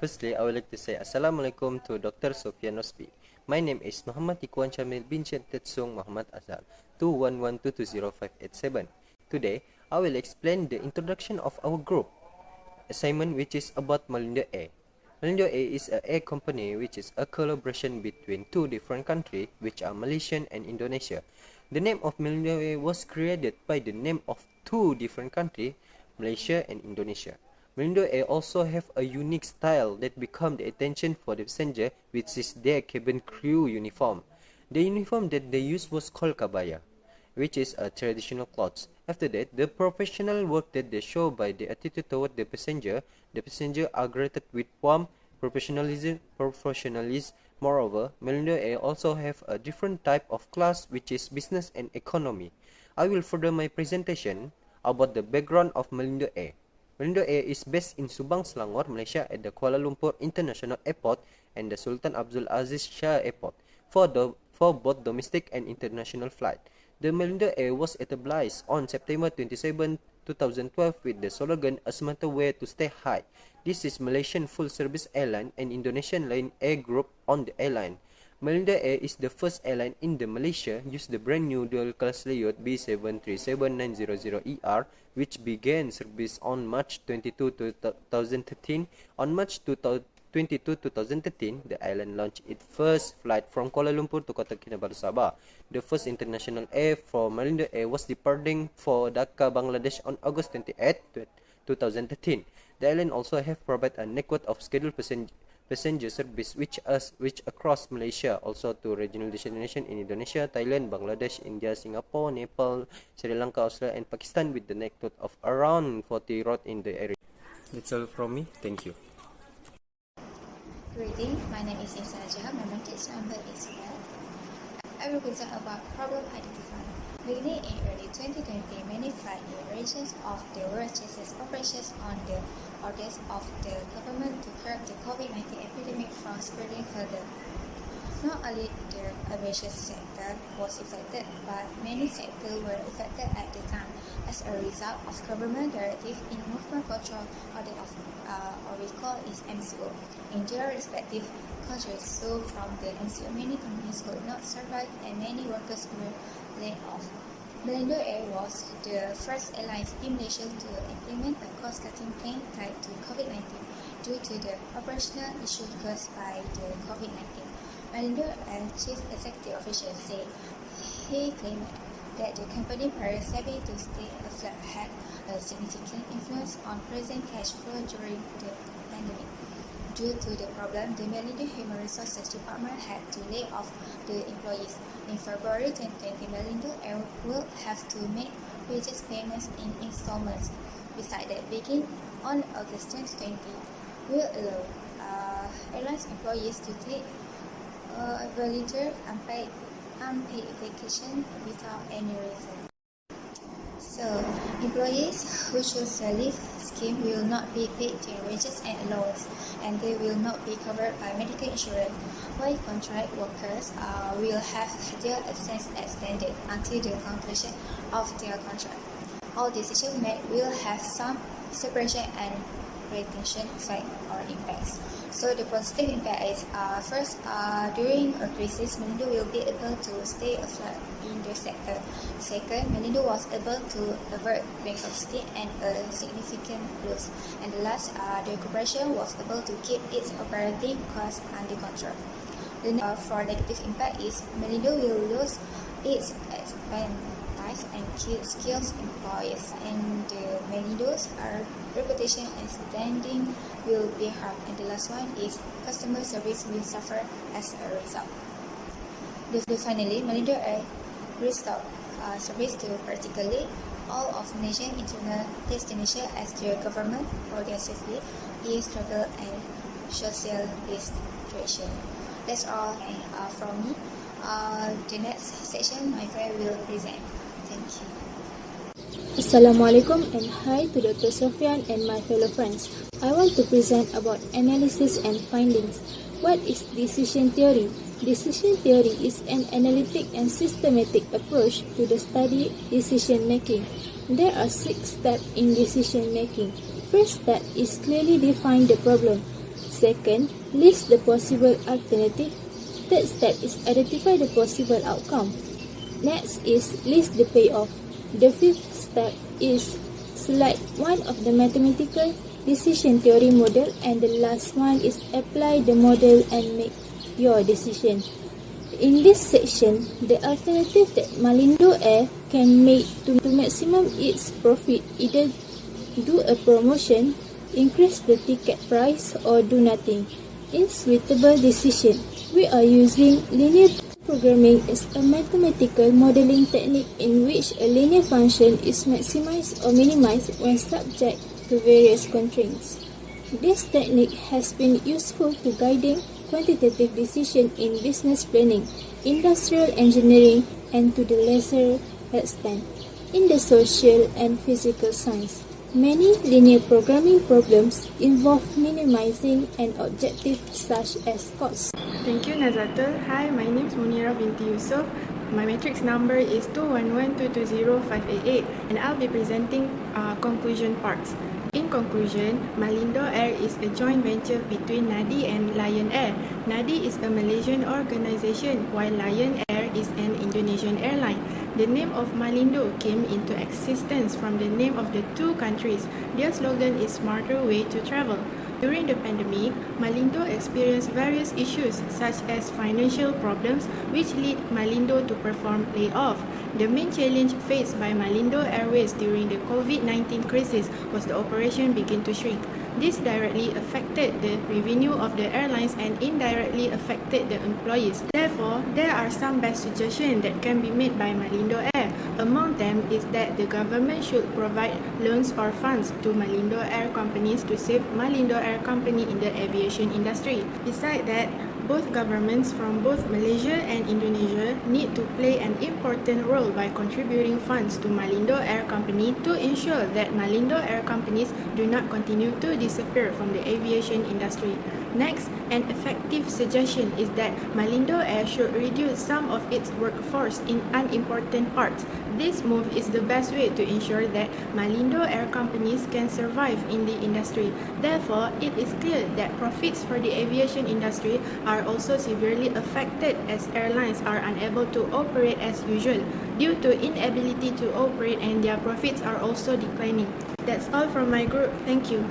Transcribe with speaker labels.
Speaker 1: Firstly, I would like to say Assalamualaikum to Dr. Sofia Nosbi. My name is Muhammad Ikwan Shamil bin Tetsung Muhammad Azhar, 211220587. Today, I will explain the introduction of our group assignment, which is about Malindo A. Malindo A is a company which is a collaboration between two different countries, which are Malaysia and Indonesia. The name of Malindo A was created by the name of two different countries, Malaysia and Indonesia. Malindo A also have a unique style that become the attention for the passenger, which is their cabin crew uniform. The uniform that they used was called kabaya, which is a traditional clothes. After that, the professional work that they show by the attitude toward the passenger are greeted with warmth, professionalism. Moreover, Malindo A also have a different type of class, which is business and economy. I will further my presentation about the background of Malindo A. Malindo A is based in Subang, Selangor, Malaysia at the Kuala Lumpur International Airport and the Sultan Abdul Aziz Shah Airport for both domestic and international flight. The Malindo A was established on September 27, 2012 with the slogan "A smarter way to stay high." This is Malaysian full-service airline and Indonesian Lion Air Group on the airline. Malindo Air is the first airline in the Malaysia use the brand new dual-class layout B737900ER, which began service on March 22, 2013. On March 22, 2013, the airline launched its first flight from Kuala Lumpur to Kota Kinabalu, Sabah. The first international air for Malindo Air was departing for Dhaka, Bangladesh on August 28, 2013. The airline also have provided a network of scheduled passenger service which across Malaysia, also to regional destinations in Indonesia, Thailand, Bangladesh, India, Singapore, Nepal, Sri Lanka, Australia, and Pakistan, with the network of around 40 routes in the area. That's all from me. Thank you.
Speaker 2: Greeting, my name is Insa Jahab, my contact number is 12. I will present about problem identified. Beginning in early 2020, many flight regions of the world ceased operations on the orders of the government to curb the COVID-19 epidemic from spreading further. Not only the aviation sector was affected, but many sectors were affected at the time as a result of government directive in movement control order of or we call is MCO in their respective countries. So from the MCO, many companies could not survive and many workers were laid off. Malindo Air was the first airline in Malaysia to implement a cost-cutting plan tied to COVID-19 due to the operational issues caused by the COVID-19. Malindo Air chief executive official said he claimed that the company prior savvy to stay afloat had a significant influence on present cash flow during the pandemic. Due to the problem, the Malindo Human Resources Department had to lay off the employees. In February 2020, Malindo Air will have to make wages payments in installments. Besides that, beginning on August 2020, will allow airlines employees to take voluntary unpaid vacation without any reason. So, employees who choose the leave scheme will not be paid their wages and allowance, and they will not be covered by medical insurance, while contract workers will have their absence extended until the conclusion of their contract. All decisions made will have some separation and retention effect or impacts. So the positive impact is first, during a crisis, Malindo will be able to stay afloat in the sector. Second, Malindo was able to avert bankruptcy and a significant loss. And the last, the corporation was able to keep its operating costs under control. The for negative impact is Malindo will lose its expertise and skills employees, and the Malindo's reputation and standing will be harmed. And the last one is customer service will suffer as a result. Finally, Malindo Air restore service to practically all of Malaysian internal destinations as the government progressively ease travel and social distancing. That's all from me. The next section, my friend will present. Thank you.
Speaker 3: Assalamualaikum and hi to Dr. Sofian and my fellow friends. I want to present about analysis and findings. What is decision theory? Decision theory is an analytic and systematic approach to the study decision making. There are 6 steps in decision making. First step is clearly define the problem. Second, list the possible alternative. Third step is identify the possible outcome. Next is list the payoff. The fifth step is select one of the mathematical decision theory model, and the last one is apply the model and make your decision. In this section, the alternative that Malindo Air can make to maximum its profit either do a promotion, increase the ticket price, or do nothing. In suitable decision, we are using linear programming as a mathematical modeling technique in which a linear function is maximized or minimized when subject to various constraints. This technique has been useful to guiding quantitative decision in business planning, industrial engineering, and to the lesser extent, in the social and physical science. Many linear programming problems involve minimizing an objective such as cost.
Speaker 4: Thank you, Nazatul. Hi, my name is Munira binti Yusuf. My matrix number is 211220588, and I'll be presenting conclusion parts. In conclusion, Malindo Air is a joint venture between Nadi and Lion Air. Nadi is a Malaysian organisation, while Lion Air is an Indonesian airline. The name of Malindo came into existence from the name of the two countries. Their slogan is "Smarter Way to Travel." During the pandemic, Malindo experienced various issues such as financial problems, which led Malindo to perform layoff. The main challenge faced by Malindo Airways during the COVID-19 crisis was the operation begin to shrink. This directly affected the revenue of the airlines and indirectly affected the employees. Therefore, there are some best suggestions that can be made by Malindo Air. Among them is that the government should provide loans or funds to Malindo Air companies to save Malindo Air Company in the aviation industry. Besides that, both governments from both Malaysia and Indonesia need to play an important role by contributing funds to Malindo Air Company to ensure that Malindo Air companies do not continue to disappear from the aviation industry. Next, an effective suggestion is that Malindo Air should reduce some of its workforce in unimportant parts. This move is the best way to ensure that Malindo Air companies can survive in the industry. Therefore, it is clear that profits for the aviation industry are also severely affected as airlines are unable to operate as usual due to inability to operate, and their profits are also declining. That's all from my group. Thank you.